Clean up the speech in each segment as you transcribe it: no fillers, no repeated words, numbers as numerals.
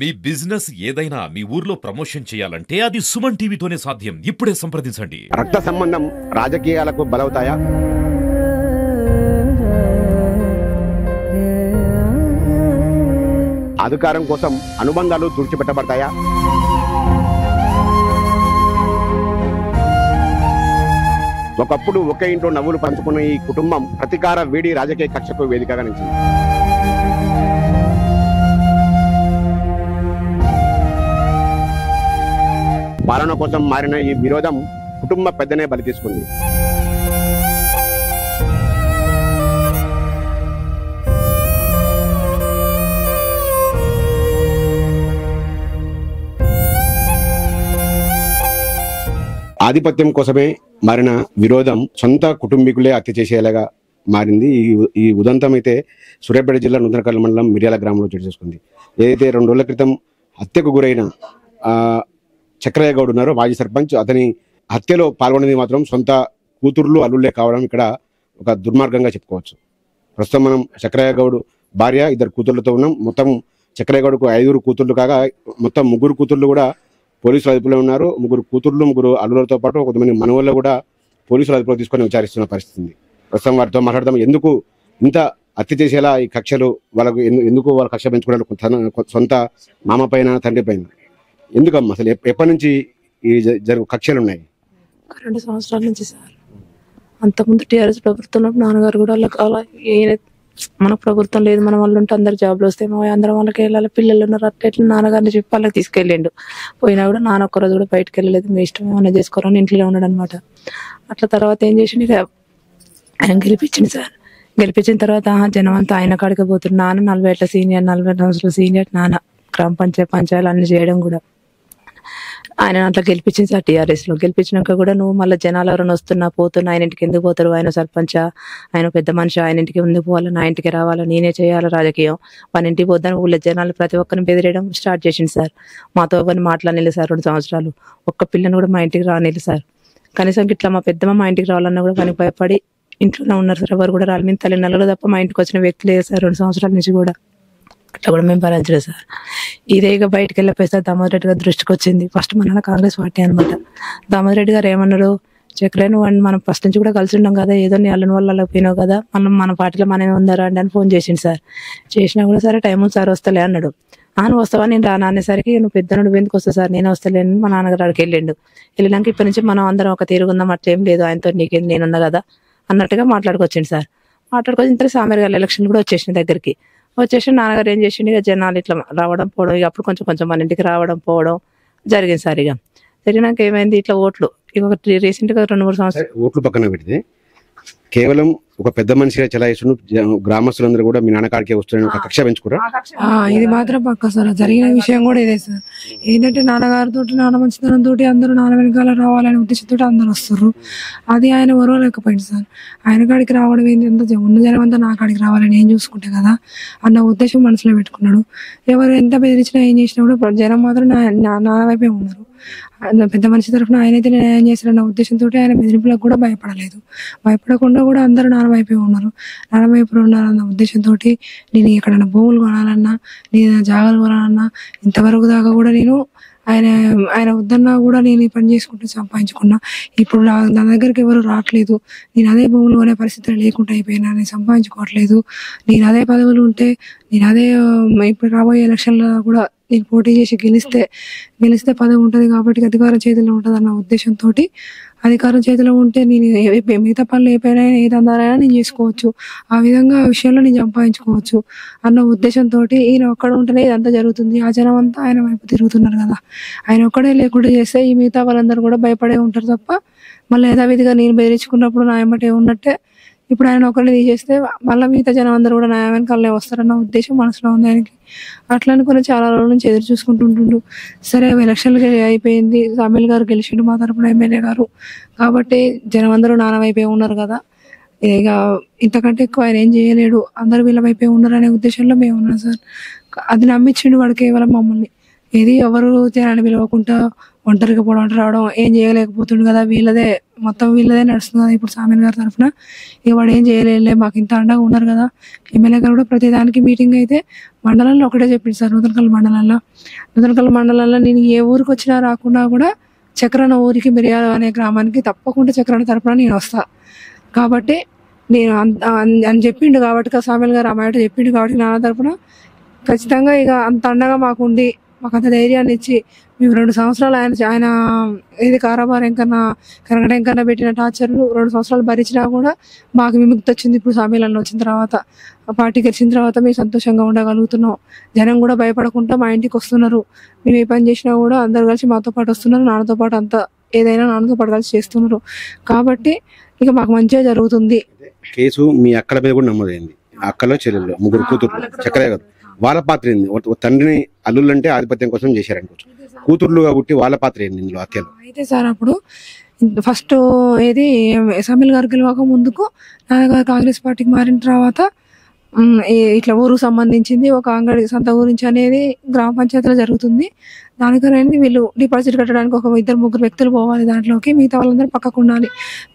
మీ business ఏదైనా మీ ఊర్లో promotion చేయాలంటే అది సుమన్ టీవీతోనే సాధ్యం. ఇప్పుడే సంప్రదించండి. రక్త సంబంధం రాజకీయాలకు బలవుతాయా? అధికారం కోసం అనుబంధాలు తుడిచిపెట్టబడతాయా? ఒకప్పుడు ఒకే ఇంట్లో నవ్వులు పంచుకున్న ఈ కుటుంబం ప్రతీకార వేడి రాజకీయ కక్షకు వేదికగా నిలిచింది. పాలన కోసం మారిన ఈ విరోధం కుటుంబ పెద్దనే బలి తీసుకుంది. ఆధిపత్యం కోసమే మారిన విరోధం సొంత కుటుంబీకులే హత్య చేసేలాగా మారింది. ఈ ఉదంతం అయితే సూర్యాపేట జిల్లా నూతనకల్ మండలం మిర్యాల గ్రామంలో చోటు చేసుకుంది. ఏదైతే 2 రోజుల క్రితం హత్యకు గురైన చక్రయ్య గౌడ్ ఉన్నారో మాజీ సర్పంచ్, అతని హత్యలో పాల్గొనేది మాత్రం సొంత కూతుర్లు అల్లుళ్ళే కావడం ఇక్కడ ఒక దుర్మార్గంగా చెప్పుకోవచ్చు. ప్రస్తుతం మనం చక్రయ్య గౌడ్ భార్య 2 కూతుర్లతో ఉన్నాం. మొత్తం చక్రయ్య గౌడ్కు 5 కూతుర్లు కాగా మొత్తం 3 కూతుర్లు కూడా పోలీసుల అదుపులో ఉన్నారు. 3 కూతుర్లు 3 అల్లులతో పాటు కొంతమంది మనవళ్ళు కూడా పోలీసుల అదుపులో తీసుకొని విచారిస్తున్న పరిస్థితి ఉంది. ప్రస్తుతం వారితో మాట్లాడదాం. ఎందుకు ఇంత హత్య చేసేలా ఈ కక్షలు, వాళ్ళకు ఎందుకు వాళ్ళ కక్ష పెంచుకున్నారు సొంత మామ పైన తండ్రి పైన? ఎందుకమ్మా అసలు ఎప్పటి నుంచి ఈ కక్షలు ఉన్నాయి? 2 సంవత్సరాల నుంచి సార్. అంతకుముందు టీఆర్ఎస్ ప్రభుత్వంలో నాన్నగారు కూడా అలా మన ప్రభుత్వం లేదు, మన వాళ్ళు ఉంటే అందరు జాబ్లు వస్తాయి, మా అందరం వాళ్ళకి వెళ్ళాలి, పిల్లలు ఉన్నారు, అట్లా నాన్నగారిని చెప్పి వాళ్ళకి తీసుకెళ్ళిండు. పోయినా కూడా నాన్న ఒక్కరోజు కూడా బయటకు వెళ్ళలేదు, మీ ఇష్టం ఏమైనా చేసుకోరని ఇంట్లో ఉన్నాడు అనమాట. అట్లా తర్వాత ఏం చేసిండు, ఇక ఆయన గెలిపించింది సార్. గెలిపించిన తర్వాత జనం అంతా ఆయన కాడికి పోతున్నారు. నాన్న 40 ఏళ్ళ సీనియర్, 40 సంవత్సరాల సీనియర్ నాన్న. గ్రామ పంచాయతీలు అన్ని చేయడం కూడా ఆయన అట్లా గెలిపించింది సార్. టీఆర్ఎస్ లో గెలిపించినాక కూడా నువ్వు మళ్ళీ జనాలు ఎవరైనా వస్తున్నా పోతున్నా ఆయన ఇంటికి ఎందుకు పోతారు, ఆయన సర్పంచ్, ఆయన పెద్ద మనిషి, ఆయన ఇంటికి ఎందుకు పోవాలి, నా ఇంటికి రావాలా, నేనే చేయాలి రాజకీయం, మన ఇంటికి పోద్దని ఊళ్ళో జనాలు ప్రతి ఒక్కరిని బెదిరేయడం స్టార్ట్ చేసింది సార్. మాతో ఎవరిని మాట్లాడలేదు సార్ 2 సంవత్సరాలు. ఒక్క పిల్లని కూడా మా ఇంటికి రానిలేదు సార్. కనీసం ఇట్లా మా పెద్దమ్మ మా ఇంటికి రావాలన్నా కూడా పనికి భయపడి ఇంట్లోనే ఉన్నారు సార్. ఎవరు కూడా రాలి, మేము తల్లి నలుగురు తప్ప మా ఇంటికి వచ్చిన వ్యక్తి లేదు సార్ 2 సంవత్సరాల నుంచి కూడా. అట్లా కూడా మేము భరించలేదు సార్. ఇదే ఇక బయటకు వెళ్ళిపోయి సార్ దామోదర్ రెడ్డి గారు దృష్టికి వచ్చింది. ఫస్ట్ మన కాంగ్రెస్ పార్టీ అనమాట. దామోదర్ రెడ్డి గారు ఏమన్నారు, చక్రయ్య నువ్వు మనం ఫస్ట్ నుంచి కూడా కలిసి ఉన్నాం కదా, ఏదో నీ అల్లని వల్ల పోయినావు కదా, మన పార్టీలో మనమే ఉందారా అని ఫోన్ చేసింది సార్. చేసినా కూడా సరే టైం సార్ వస్తలే అన్నాడు. నువ్వు వస్తావా, నేను రాను అనేసరికి నువ్వు పెద్ద నువ్వు ఎందుకు వస్తావు సార్, నేను వస్తలేను, మా నాన్నగారు అక్కడికి వెళ్ళిండు. వెళ్ళినాక ఇప్పటి నుంచి మనం అందరం ఒక తీరుగుందాం, అట్లేం లేదు, ఆయనతో నీకేం నేనున్నా కదా అన్నట్టుగా మాట్లాడుకొచ్చింది సార్. మాట్లాడుకొచ్చిన తర్వాత సామీర్ గారు ఎలక్షన్ కూడా వచ్చేసిన దగ్గరికి వచ్చేసి నాన్నగారు ఏం చేసిండు, ఇక జనాలు ఇట్లా రావడం పోవడం, ఇక అప్పుడు కొంచెం మన ఇంటికి రావడం పోవడం జరిగింది సార్. ఇక జరిగినాక ఏమైంది, ఇట్లా ఓట్లు ఇక రీసెంట్ గా 2-3 సంవత్సరాలు ఓట్లు పక్కన పెడితే కేవలం ఒక పెద్ద మనిషిగా చెలాయిస్తున్న గ్రామస్తులందరూ కూడా మీ నాన్నకాడికే వస్తున్నారని ఒక కక్ష పెంచుకురా? ఇది మాత్రం పక్క సార్. జరిగిన విషయం కూడా ఇదే సార్. ఏంటంటే నాన్నగారితో, నాన్న మంచితనంతో అందరూ నాన్న వెనకాల రావాలనే ఉద్దేశంతో అందరు వస్తారు. అది ఆయన ఒరవలేకపోయింది సార్. ఆయన కాడికి రావడం ఏంటి, ఎంత ఉన్న జనం అంతా నా కాడికి రావాలని ఏం చూసుకుంటే కదా అన్న ఉద్దేశం మనసులో పెట్టుకున్నాడు. ఎవరు ఎంత బెదిరించినా ఏం చేసినా కూడా జనం మాత్రం నా వైపే ఉన్నారు. పెద్ద మనిషి తరఫున ఆయనైతే న్యాయం చేశారన్న ఉద్దేశంతో ఆయన బెదిరింపులకు కూడా భయపడలేదు. భయపడకుండా కూడా అందరూ నాన్న వైపే ఉన్నారు. నాన్న వైపు ఉన్నారన్న ఉద్దేశంతో నేను ఎక్కడన్నా భూములు కొనాలన్నా, నేను జాగాలు కొనాలన్నా ఇంతవరకు దాకా కూడా నేను ఆయన వద్దన్నా కూడా నేను ఈ పని చేసుకుంటూ సంపాదించుకున్నా. ఇప్పుడు నా దగ్గరికి ఎవరు రావట్లేదు, నేను అదే భూములు కొనే పరిస్థితులు లేకుండా అయిపోయినా, నేను సంపాదించుకోవట్లేదు. నేను అదే పదవులు ఉంటే, నేను అదే ఇప్పుడు రాబోయే ఎలక్షన్లో కూడా నేను పోటీ చేసి గెలిస్తే పదవి ఉంటుంది కాబట్టి అధికారం చేతిలో ఉంటుంది అన్న ఉద్దేశంతో, అధికారం చేతిలో ఉంటే నేను మిగతా పనులు ఏది అందారైనా నేను చేసుకోవచ్చు, ఆ విధంగా ఆ విషయంలో నేను సంపాదించుకోవచ్చు అన్న ఉద్దేశంతో ఈయన ఒక్కడ ఉంటేనే ఇదంతా జరుగుతుంది. ఆ జనం అంతా ఆయన వైపు తిరుగుతున్నారు కదా, ఆయన ఒక్కడే లేకుండా చేస్తే ఈ మిగతా వాళ్ళందరూ కూడా భయపడే ఉంటారు తప్ప మళ్ళీ యథావిధిగా నేను బెదిరించుకున్నప్పుడు నా ఏమంటే ఉన్నట్టే ఇప్పుడు ఆయన ఒకరిని తీసేస్తే మళ్ళీ మిగతా జనం అందరూ కూడా నా వెనకాలనే వస్తారన్న ఉద్దేశం మనసులో ఉంది ఆయనకి. అట్లా అనుకుని చాలా రోజుల నుంచి ఎదురు చూసుకుంటుంటుండు. సరే ఎలక్షన్లు అయిపోయింది, సామీల్ గారు గెలిచిండు మా తరపున ఎమ్మెల్యే గారు కాబట్టి జనం అందరూ నాన్న వైపే ఉన్నారు కదా, ఇక ఇంతకంటే ఎక్కువ ఆయన ఏం చేయలేడు, అందరూ వీళ్ళ వైపే ఉన్నారు అనే ఉద్దేశంలో మేము ఉన్నాం సార్. అది నమ్మించిండు వాడు కేవలం మమ్మల్ని. ఏది ఎవరు జనాన్ని పిలవకుండా ఒంటరిగా పోవడం రావడం ఏం చేయలేకపోతుండు కదా, మొత్తం వీళ్ళదే నడుస్తుంది కదా ఇప్పుడు సామెన్ గారి తరఫున. ఇక వాడు ఏం చేయలేదులే, మాకు ఇంత అండగా ఉన్నారు కదా. ఎమ్మెల్యే గారు కూడా ప్రతి దానికి మీటింగ్ అయితే మండలంలో ఒకటే చెప్పింది సార్, నూతనకల్ మండలంలో నేను ఏ ఊరికి వచ్చినా రాకుండా కూడా చక్రాన ఊరికి మిరియాల అనే గ్రామానికి తప్పకుండా చక్రాన తరపున నేను వస్తా కాబట్టి నేను అని చెప్పిండు కాబట్టి సామెల్ గారు ఆ మాట చెప్పిండు కాబట్టి నాన్న తరపున ఖచ్చితంగా ఇక అంత అండగా మాకుండి మాకు అంత ధైర్యాన్ని ఇచ్చి మేము 2 సంవత్సరాలు ఆయన ఏది కారాబార్ కనకటెంకన్నా పెట్టిన టార్చర్లు 2 సంవత్సరాలు భరించినా కూడా మాకు విముక్తి వచ్చింది. ఇప్పుడు సామీలన్న వచ్చిన తర్వాత పార్టీకి వచ్చిన తర్వాత మేము సంతోషంగా ఉండగలుగుతున్నాం. జనం కూడా భయపడకుండా మా ఇంటికి వస్తున్నారు. మేము ఏ పని చేసినా కూడా అందరు కలిసి మాతో పాటు వస్తున్నారు. నాన్నతో పాటు అంతా ఏదైనా నాన్నతో పాటు కలిసి చేస్తున్నారు కాబట్టి ఇక మాకు మంచిగా జరుగుతుంది. కేసు మీ అక్కల మీద కూడా నమోదైంది. అక్కలో చెల్లెళ్ళు 3 కూతుర్లు చక్రయ్య గారు, వాళ్ళ పాత్ర ఏంది? తండ్రిని అల్లుళ్ళంటే ఆధిపత్యం కోసం చేశారనుకోవచ్చు, కూతుర్లు కాబట్టి వాళ్ళ పాత్ర ఏంది ఇందులో హత్యలో? అయితే సార్ అప్పుడు ఫస్ట్ ఏది సమీల్ గారు గెలవక ముందుకు నాన్నగారు కాంగ్రెస్ పార్టీకి మారిన తర్వాత ఇట్లా ఊరుకు సంబంధించింది ఒక అంగడి సంత గురించి అనేది గ్రామ పంచాయతీలో జరుగుతుంది. దానికనేది వీళ్ళు డిపాజిట్ కట్టడానికి ఒక 2-3 వ్యక్తులు పోవాలి దాంట్లోకి, మిగతా వాళ్ళందరూ పక్కకు ఉండాలి.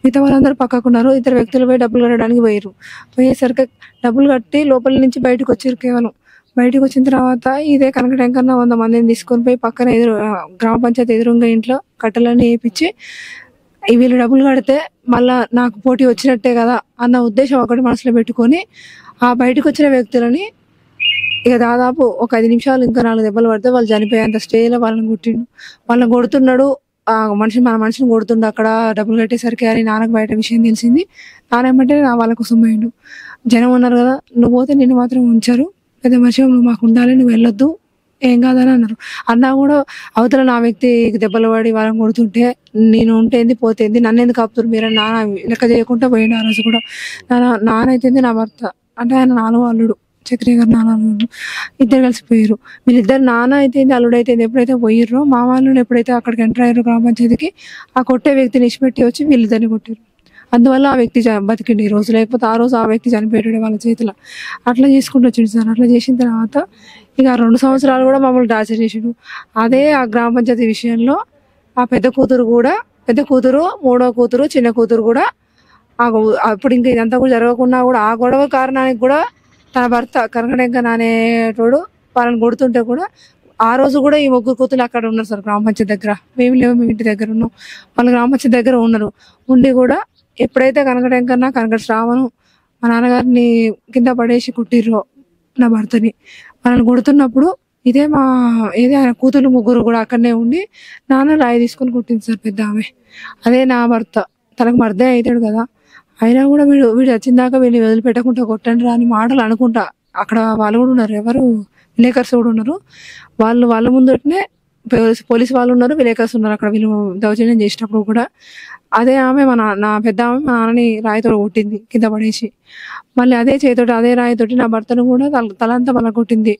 మిగతా వాళ్ళందరూ పక్కకున్నారు. 2 వ్యక్తులు పోయి డబ్బులు కట్టడానికి పోయేసరికి డబ్బులు కట్టి లోపల నుంచి బయటకు వచ్చారు. కేవలం బయటకు వచ్చిన తర్వాత ఇదే కనకటెంకన్నా 100 మందిని తీసుకొని పోయి పక్కన గ్రామ పంచాయతీ ఎదురుగా ఇంట్లో కట్టెలన్నీ వేయించి వీళ్ళు డబ్బులు కడితే మళ్ళా నాకు పోటీ వచ్చినట్టే కదా అన్న ఉద్దేశం ఒకటి మనసులో పెట్టుకొని ఆ బయటకు వచ్చిన వ్యక్తులని ఇక దాదాపు ఒక 5 నిమిషాలు ఇంకా 4 దెబ్బలు పడితే వాళ్ళు చనిపోయేంత స్టేజ్లో వాళ్ళని కొడుతున్నాడు. మన మనిషిని కొడుతుండు అక్కడ డబ్బులు కట్టేసరికి అని నాన్నకు బయట విషయం తెలిసింది. నాన్న ఏమంటే వాళ్ళ కోసం పోయిండు. జనం ఉన్నారు కదా, నువ్వు పోతే నిన్ను మాత్రం ఉంచారు, పెద్ద మనిషి నువ్వు మాకు ఉండాలి, నువ్వు వెళ్ళొద్దు, ఏం కాదని అన్నారు. అన్నా కూడా అవతల నా వ్యక్తి దెబ్బలు పడి వాళ్ళని కొడుతుంటే నేను ఉంటేంది పోతేంది, నన్ను ఎందుకు ఆపుతారు మీరు నాన్న లెక్క చేయకుండా పోయిండు. ఆ రోజు కూడా నాన్న అయితేంది నా భర్త అంటే ఆయన 4వ అల్లుడు, చక్రయ్య గారు 4వ అల్లుడు, ఇద్దరు కలిసిపోయారు. వీళ్ళిద్దరు నాన్న అయితేంది అల్లుడు అయితేంది ఎప్పుడైతే పోయిర్రో మా వాళ్ళు ఎప్పుడైతే అక్కడికి ఎంటర్ అయ్యారో గ్రామ పంచాయతీకి ఆ కొట్టే వ్యక్తిని ఇచ్చిపెట్టి వచ్చి వీళ్ళిద్దరిని కొట్టారు. అందువల్ల ఆ వ్యక్తి బతికిండు ఈ రోజు, లేకపోతే ఆ రోజు ఆ వ్యక్తి చనిపోయాడు వాళ్ళ చేతిలో. అట్లా చేసుకుంటూ వచ్చిండు సార్. అట్లా చేసిన తర్వాత ఇక 2 సంవత్సరాలు కూడా మమ్మల్ని టార్చర్ చేసిండు. అదే ఆ గ్రామ పంచాయతీ విషయంలో ఆ పెద్ద కూతురు, 3వ కూతురు, చిన్న కూతురు కూడా అప్పుడు ఇంకా ఇదంతా కూడా జరగకుండా కూడా ఆ గొడవ కారణానికి కూడా తన భర్త కనకటెంకన్న అనేటోడు వాళ్ళని కొడుతుంటే కూడా ఆ రోజు కూడా ఈ 3 కూతురు అక్కడ ఉన్నారు సార్ గ్రామ పంచాయతీ దగ్గర. మేము ఇంటి దగ్గర ఉన్నాం, వాళ్ళు గ్రామ పంచాయతీ దగ్గర ఉన్నారు. ఉండి కూడా ఎప్పుడైతే కనకటెంకన్న కనకట శ్రావణు మా నాన్నగారిని కింద పడేసి కుట్టిర్రో నా భర్తని, వాళ్ళని కొడుతున్నప్పుడు ఆయన కూతురు 3 కూడా అక్కడనే ఉండి నాన్న రాయి తీసుకొని కుట్టింది సార్ పెద్ద ఆమె. అదే నా భర్త, తనకు మర్దే అవుతాడు కదా, అయినా కూడా వీడు వచ్చిందాకా వీళ్ళు వదిలిపెట్టకుండా కొట్టండి రా అని మాటలు అనుకుంటా. అక్కడ వాళ్ళు కూడా ఉన్నారు, ఎవరు విలేకర్స్ కూడా ఉన్నారు. వాళ్ళ ముందటనే పోలీసు వాళ్ళు ఉన్నారు, విలేకర్స్ ఉన్నారు అక్కడ వీళ్ళు దౌర్జన్యం చేసినప్పుడు కూడా. అదే ఆమె నా పెద్ద ఆమె మా నాన్నని రాయితో కొట్టింది కింద పడేసి. మళ్ళీ అదే చేతితోటి అదే రాయితోటి నా భర్తను కూడా తలంతా మళ్ళీ కొట్టింది.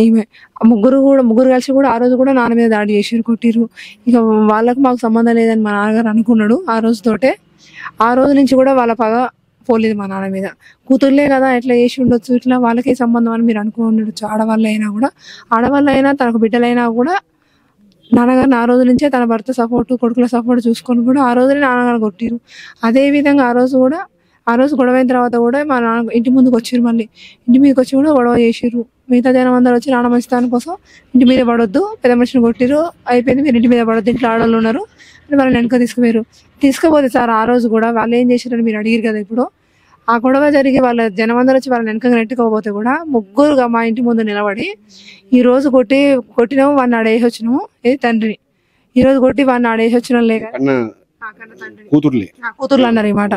ఈమె ముగ్గురు కలిసి కూడా ఆ రోజు కూడా నాన్న మీద దాడి చేసిరు, కొట్టిరు. ఇక వాళ్ళకు మాకు సంబంధం లేదని మా నాన్నగారు అనుకున్నాడు ఆ రోజుతోటే. ఆ రోజు నుంచి కూడా వాళ్ళ పగ పోలేదు మా నాన్న మీద. కూతుర్లే కదా ఎట్లా చేసి ఉండొచ్చు, ఇట్లా వాళ్ళకే సంబంధం అని మీరు అనుకోండొచ్చు. ఆడవాళ్ళు అయినా తనకు బిడ్డలైనా కూడా నాన్నగారిని ఆ రోజు నుంచే తన భర్త సపోర్ట్, కొడుకుల సపోర్ట్ చూసుకొని కూడా ఆ రోజునే నాన్నగారు కొట్టిరు. అదే విధంగా ఆ రోజు గొడవ అయిన తర్వాత కూడా మా నాన్న ఇంటి ముందుకు వచ్చిరు. మళ్ళీ ఇంటి మీదకి వచ్చి కూడా గొడవ చేసిర్రు. మిగతా జనం అందరూ వచ్చి నాన్న మంచితనం కోసం ఇంటి మీద పడొద్దు, పెద్ద మనిషిని కొట్టిరు, అయిపోయింది, మీరు ఇంటి మీద పడొద్దు, ఇంట్లో ఆడవాళ్ళు ఉన్నారు అని వాళ్ళని వెనక తీసుకుపోతే సార్ ఆ రోజు కూడా వాళ్ళు ఏం చేశారని మీరు అడిగారు కదా. ఇప్పుడు ఆ గొడవ జరిగి వాళ్ళ జనం అందరూ వచ్చి వాళ్ళని వెనక నెట్టుకోకపోతే కూడా ముగ్గురుగా మా ఇంటి ముందు నిలబడి ఈ రోజు కొట్టినాము వాడిని ఆడేసి వచ్చినాము, ఏది తండ్రిని ఈ రోజు కొట్టి వాడిని ఆడేసి వచ్చిన కూతుర్లు అన్నారు ఈ మాట.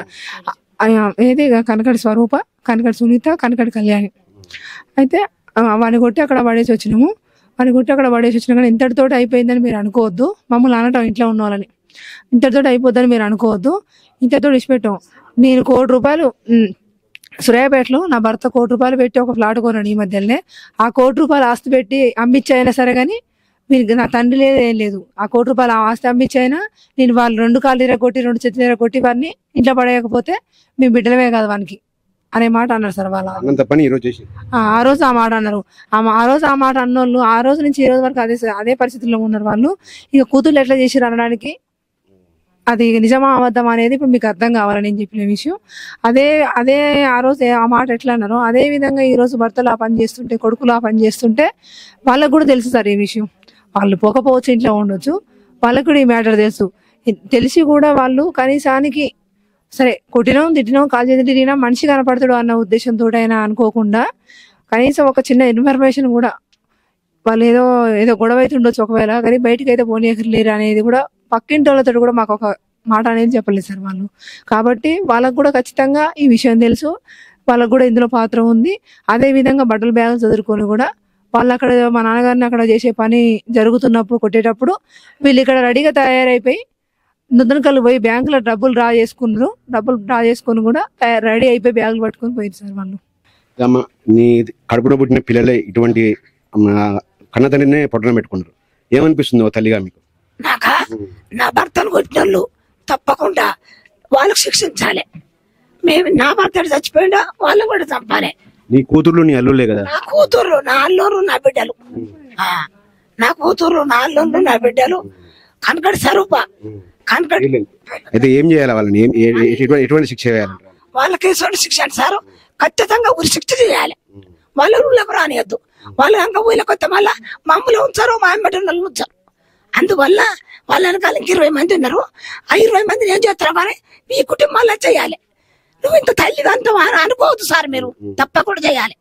ఏది కనకటి స్వరూప, కనకటి సునీత, కనకటి కళ్యాణి. అయితే వాడిని కొట్టి అక్కడ పడేసి వచ్చినాము. కానీ ఇంతటితోటి అయిపోయిందని మీరు అనుకోవద్దు, మమ్మల్ని అనటం ఇంట్లో ఉన్న వాళ్ళని ఇంతటితోటి అయిపోద్దని మీరు అనుకోవద్దు. ఇంతటితో ఇచ్చిపెట్టాం. నేను ₹1,00,00,000 సూర్యాపేటలో నా భర్త ₹1,00,00,000 పెట్టి ఒక ఫ్లాట్ కొన్నాడు ఈ మధ్యలోనే. ఆ ₹1,00,00,000 ఆస్తి పెట్టి అమ్మిచ్చైనా సరే కానీ మీరు నా తండ్రి లేదు ఏం లేదు. ఆ ₹1,00,00,000 ఆస్తి అమ్మిచ్చైనా నేను వాళ్ళు 2 కాళ్ళు ఇరగొట్టి 2 చేతులు ఇరగొట్టి వారిని ఇంట్లో పడేయకపోతే మేము బిడ్డలమే కాదు వానికి అనే మాట అన్నారు సార్ వాళ్ళ. అన్నంత పని ఈరోజు చేసి ఆ రోజు ఆ మాట అన్నారు. ఆ రోజు ఆ మాట అన్నోళ్ళు ఆ రోజు నుంచి ఈ రోజు వరకు అదే పరిస్థితుల్లో ఉన్నారు వాళ్ళు. ఇక కూతుర్లు ఎట్లా చేసిరు అనడానికి అది నిజమా అబద్ధం అనేది ఇప్పుడు మీకు అర్థం కావాలని నేను చెప్పిన విషయం. అదే ఆ రోజు ఆ మాట ఎట్లా అన్నారో అదే విధంగా ఈ రోజు భర్తలు ఆ పని చేస్తుంటే, కొడుకులు ఆ పని చేస్తుంటే వాళ్ళకు కూడా తెలుసు సార్ ఈ విషయం. వాళ్ళు పోకపోవచ్చు, ఇంట్లో ఉండొచ్చు, వాళ్ళకు కూడా ఈ మ్యాటర్ తెలుసు. తెలిసి కూడా వాళ్ళు కనీసానికి సరే కొట్టినాం, తిట్టినాం, కాలు చేతి తిరిగినా మనిషి కనపడతాడు అన్న ఉద్దేశంతో అయినా అనుకోకుండా కనీసం ఒక చిన్న ఇన్ఫర్మేషన్ కూడా వాళ్ళు ఏదో గొడవ అయితే ఉండొచ్చు ఒకవేళ, కానీ బయటకు అయితే పోనీయలేరు అనేది కూడా పక్కింటి వాళ్ళతో కూడా మాకు ఒక మాట అనేది చెప్పలేదు సార్ వాళ్ళు. కాబట్టి వాళ్ళకు కూడా ఖచ్చితంగా ఈ విషయం తెలుసు, వాళ్ళకు కూడా ఇందులో పాత్ర ఉంది. అదే విధంగా బట్టల బ్యాగులు చదువుకొని కూడా వాళ్ళు అక్కడ మా నాన్నగారిని అక్కడ చేసే పని జరుగుతున్నప్పుడు కొట్టేటప్పుడు వీళ్ళు ఇక్కడ రెడీగా తయారైపోయి నుద్దనకల్లు పోయి బ్యాంకులో డబ్బులు డ్రా చేసుకుని కూడా రెడీ అయిపోయి బ్యాగులు పట్టుకొని పోయింది సార్ వాళ్ళు. అమ్మ, నీ కడుపున పుట్టిన పిల్లలే ఇటువంటి కన్నతండ్రినే పొట్టన పెట్టుకున్నారు. ఏమనిపిస్తుందో తల్లిగా మీకు? నాకా నా భర్తను కొట్టిన వాళ్ళు తప్పకుండా వాళ్ళకు శిక్షించాలి. నా భర్త చచ్చిపోయిందా వాళ్ళని కూడా చంపాలి. నీ కూతుర్లు నీ అల్లులే కదా? నా కూతుర్లు, నా అల్లురు, నా బిడ్డలు. నా కూతుర్లు, నా అల్లురు, నా బిడ్డలు కనకడి స్వరూప కనకడి. అయితే ఏం చేయాలి వాళ్ళని? ఎటువంటి శిక్ష వేయాలి వాళ్ళకి? శిక్ష సార్ ఖచ్చితంగా ఊరి శిక్ష చేయాలి. వాళ్ళ ఊళ్ళకు రానియద్దు. వాళ్ళు ఇంకా ఊళ్ళకి వస్తే మళ్ళా మమ్మల్ని ఉంచారు, మా అమ్మటలు ఉంచారు. అందువల్ల వాళ్ళ వెనకాల 20 మంది ఉన్నారు. ఆ 20 మందిని ఏం చేస్తారు కానీ మీ కుటుంబాల్లో చేయాలి. నువ్వు ఇంత తల్లిగా అంత అనుకోవద్దు సార్, మీరు తప్పకుండా చేయాలి.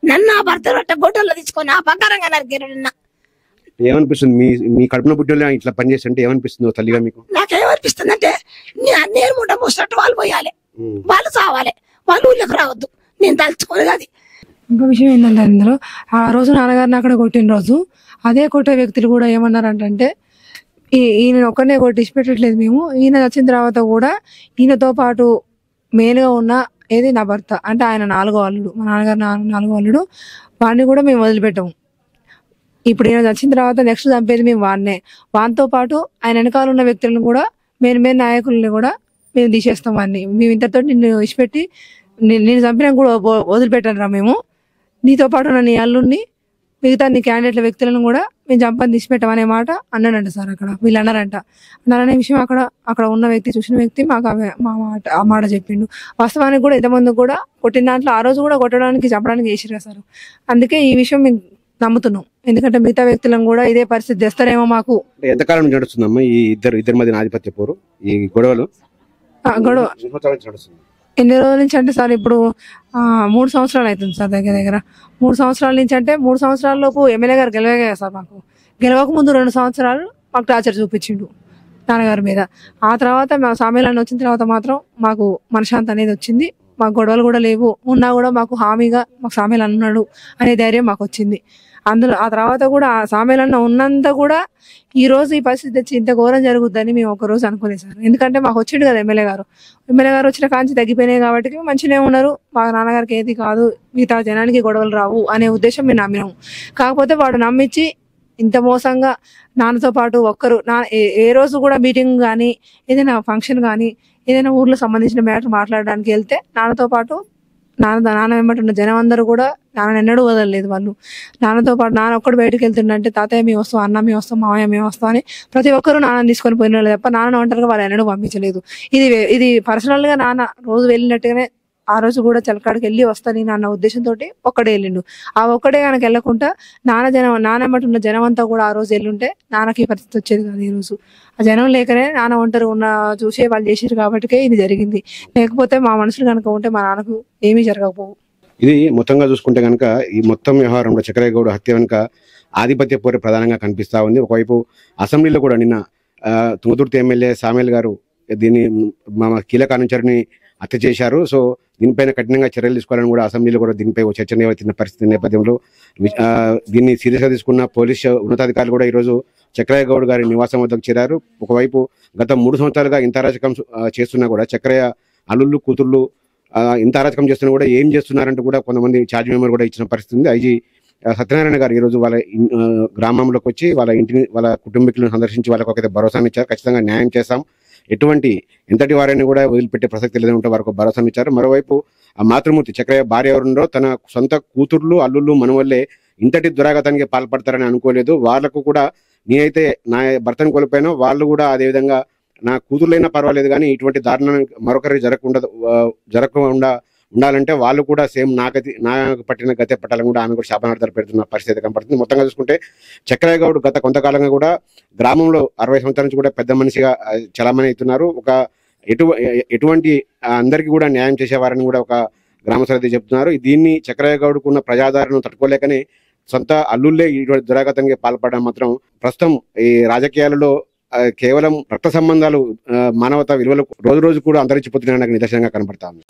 నన్ను ఆ భర్త రట్ట గొడ్డల్లో తీసుకొని ఆ ప్రకారంగా నరికారు. నిన్న ఏమనిపిస్తుంది? మీ కడుపున పుట్టిన ఇట్లా పనిచేస్తుంటే ఏమనిపిస్తుందో తల్లిగా మీకు? నాకేమనిపిస్తుంది అంటే నేను ముండ మూసినట్టు వాళ్ళు పోయాలి, వాళ్ళు చావాలి, వాళ్ళు ఊళ్ళకి రావద్దు. నేను తలుచుకోలేదు. అది ఇంకో విషయం ఏంటంటే అందులో ఆ రోజు నాన్నగారిని అక్కడ కొట్టిన రోజు అదే కొట్టే వ్యక్తులు కూడా ఏమన్నారంటే ఈయన ఒక్కనే కొట్టి పెట్టట్లేదు మేము, ఈయన వచ్చిన తర్వాత కూడా ఈయనతో పాటు మెయిన్గా ఉన్న ఏది నా భర్త అంటే ఆయన 4వ అల్లుడు, మా నాన్నగారు 4వ అల్లుడు, వాడిని కూడా మేము వదిలిపెట్టాము. ఇప్పుడు ఈయన వచ్చిన తర్వాత నెక్స్ట్ చంపేది మేము వాడినే. వానితో పాటు ఆయన వెనకాల ఉన్న వ్యక్తులను కూడా మెయిన్ నాయకుల్ని కూడా మేము తీసేస్తాం. వాడిని మేము ఇంతతో నిన్ను ఇచ్చిపెట్టి నేను చంపినా కూడా వదిలిపెట్టాను రా మేము, నీతో పాటు ఉన్న నీ అల్లుడిని మిగతా నీ క్యాండిడేట్ల వ్యక్తులను కూడా మేము చంపని తీసిపెట్టామనే మాట అన్నాడంట సార్. అక్కడ వీళ్ళు అన్నారనే విషయం అక్కడ ఉన్న వ్యక్తి, చూసిన వ్యక్తి మాకు ఆ మాట చెప్పిండు. వాస్తవానికి కూడా ఇంతమంది కూడా కొట్టిన దాంట్లో ఆ రోజు కూడా కొట్టడానికి చంపడానికి చేసిరు సార్. అందుకే ఈ విషయం మేము నమ్ముతున్నాం. ఎందుకంటే మిగతా వ్యక్తులను కూడా ఇదే పరిస్థితి తెస్తారేమో మాకు. ఎంతకాలం నడుస్తుందమ్మా ఈ ఇద్దరి మధ్య ఆధిపత్య పోరు, ఈ గొడవలు? ఎన్ని రోజుల నుంచి అంటే సార్ ఇప్పుడు 3 సంవత్సరాలు అవుతుంది సార్. దగ్గర 3 సంవత్సరాల నుంచి అంటే 3 సంవత్సరాల లోపు ఎమ్మెల్యే గారు గెలవగా సార్. మాకు గెలవక ముందు 2 సంవత్సరాలు మాకు టార్చర్ చూపించిండు నాన్నగారి మీద. ఆ తర్వాత మా సామ్యాలను వచ్చిన తర్వాత మాత్రం మాకు మనశ్శాంతి అనేది వచ్చింది. మాకు గొడవలు కూడా లేవు, ఉన్నా కూడా మాకు హామీగా మాకు సామ్యాలు అన్నాడు అనే ధైర్యం మాకు వచ్చింది. అందులో ఆ తర్వాత కూడా ఆ సామ్యాలన్న ఉన్నంత కూడా ఈ రోజు ఈ పరిస్థితి తెచ్చి ఇంత ఘోరం జరుగుద్దని మేము ఒక రోజు అనుకోలేదు సార్. ఎందుకంటే మాకు వచ్చిండు కదా ఎమ్మెల్యే గారు వచ్చిన కాంచి తగ్గిపోయినాయి కాబట్టి మంచిగానే ఉన్నారు, మా నాన్నగారికి ఏది కాదు, మిగతా జనానికి గొడవలు రావు అనే ఉద్దేశం మేము నమ్మినాము. కాకపోతే వాడు నమ్మించి ఇంత మోసంగా నాన్నతో పాటు ఒక్కరు ఏ రోజు కూడా మీటింగ్ కానీ ఏదైనా ఫంక్షన్ కానీ ఏదైనా ఊర్లో సంబంధించిన మ్యాటర్ మాట్లాడడానికి వెళ్తే నాన్నతో పాటు నాన్న వెంబడున్న జనం అందరూ కూడా నాన్న ఎన్నడూ వదలలేదు. వాళ్ళు నాన్నతో పాటు నాన్న ఒక్కడు బయటకు వెళ్తుండంటే తాతయ్య మేము వస్తాం, అన్న మేము వస్తాం, మామయ్య మేము వస్తాం అని ప్రతి ఒక్కరూ నాన్న తీసుకొని పోయిన తప్ప నాన్న ఒంటరిగా వాళ్ళు ఎన్నడూ పంపించలేదు. ఇది పర్సనల్ గా నాన్న రోజు వెళ్ళినట్టుగానే ఆ రోజు కూడా చలకాడికి వెళ్ళి వస్తాను అన్న ఉద్దేశంతో ఒక్కడే వెళ్ళిండు. ఆ ఒక్కడే కనుక వెళ్ళకుండా నాన్నమ్మటున్న జనం అంతా కూడా ఆ రోజు వెళ్ళుంటే నాన్నకి పరిస్థితి వచ్చేది కాదు. ఈ రోజు ఆ జనం లేకనే నాన్న ఒంటరి ఉన్న చూసే వాళ్ళు చేసారు కాబట్టికే ఇది జరిగింది. లేకపోతే మా మనుషులు కనుక ఉంటే మా నాన్నకు ఏమీ జరగకపోవు. ఇది మొత్తంగా చూసుకుంటే కనుక ఈ మొత్తం వ్యవహారంలో చక్రయ్య గౌడ్ హత్య వెనుక ఆధిపత్య పోరే ప్రధానంగా కనిపిస్తా ఉంది. ఒకవైపు అసెంబ్లీలో కూడా నిన్న తుంగతుర్తి ఎమ్మెల్యే సామేల్ గారు దీన్ని మా కీలక అనుచరుని హత్య చేశారు, సో దీనిపైన కఠినంగా చర్యలు తీసుకోవాలని కూడా అసెంబ్లీలో కూడా దీనిపై చర్చ నిర్వహిస్తున్న పరిస్థితి నేపథ్యంలో దీన్ని సీరియస్గా తీసుకున్న పోలీసు ఉన్నతాధికారులు కూడా ఈరోజు చక్రయ్య గౌడ్ గారి నివాసం వద్దకు చేరారు. ఒకవైపు గత 3 సంవత్సరాలుగా ఇంత అరాచకం చేస్తున్నా కూడా చక్రయ్య అల్లుళ్ళు కూతుళ్ళు ఇంత అరాచకం చేస్తున్నా కూడా ఏం చేస్తున్నారంటూ కూడా కొంతమంది ఛార్జ్ మెంబర్ కూడా ఇచ్చిన పరిస్థితి ఉంది. ఐజీ సత్యనారాయణ గారు ఈరోజు వాళ్ళ గ్రామంలోకి వచ్చి వాళ్ళ ఇంటిని వాళ్ళ కుటుంబీకులను సందర్శించి వాళ్ళకు ఒక భరోసాని ఇచ్చారు. ఖచ్చితంగా న్యాయం చేస్తాం, ఎటువంటి ఎంతటి వారైనా కూడా వదిలిపెట్టే ప్రసక్తి లేదంటే వారికి భరోసా ఇచ్చారు. మరోవైపు ఆ మాతృమూర్తి చక్రయ్య భార్య ఎవరుండో తన సొంత కూతుర్లు అల్లుళ్ళు మనవల్లే ఇంతటి దురాగతానికి పాల్పడతారని అనుకోలేదు. వాళ్ళకు కూడా నేనైతే నా భర్తను కోల్పోయానో వాళ్ళు కూడా అదేవిధంగా నా కూతుర్లైనా పర్వాలేదు కానీ ఇటువంటి దారుణం మరొకరికి జరగకుండా ఉండాలంటే వాళ్ళు కూడా సేమ్ నాకు పట్టిన గతే పట్టాలని కూడా ఆమె కూడా శాపనార్థాలు పెడుతున్న పరిస్థితి కనపడుతుంది. మొత్తంగా చూసుకుంటే చక్రయ్య గౌడ్ గత కొంతకాలంగా కూడా గ్రామంలో 60 సంవత్సరాల నుంచి కూడా పెద్ద మనిషిగా చలామణి అవుతున్నారు. ఎటువంటి అందరికీ కూడా న్యాయం చేసేవారని కూడా ఒక గ్రామస్తులు చెప్తున్నారు. దీన్ని చక్రయ్య గౌడ్కు ఉన్న ప్రజాదరణను తట్టుకోలేకనే సొంత అల్లుళ్ళే ఇటువంటి దురాగతంగా పాల్పడడం మాత్రం ప్రస్తుతం ఈ రాజకీయాలలో కేవలం రక్త సంబంధాలు మానవతా విలువలు రోజు రోజు కూడా అంతరించిపోతున్నాయని నాకు నిదర్శనంగా కనపడతా ఉంది.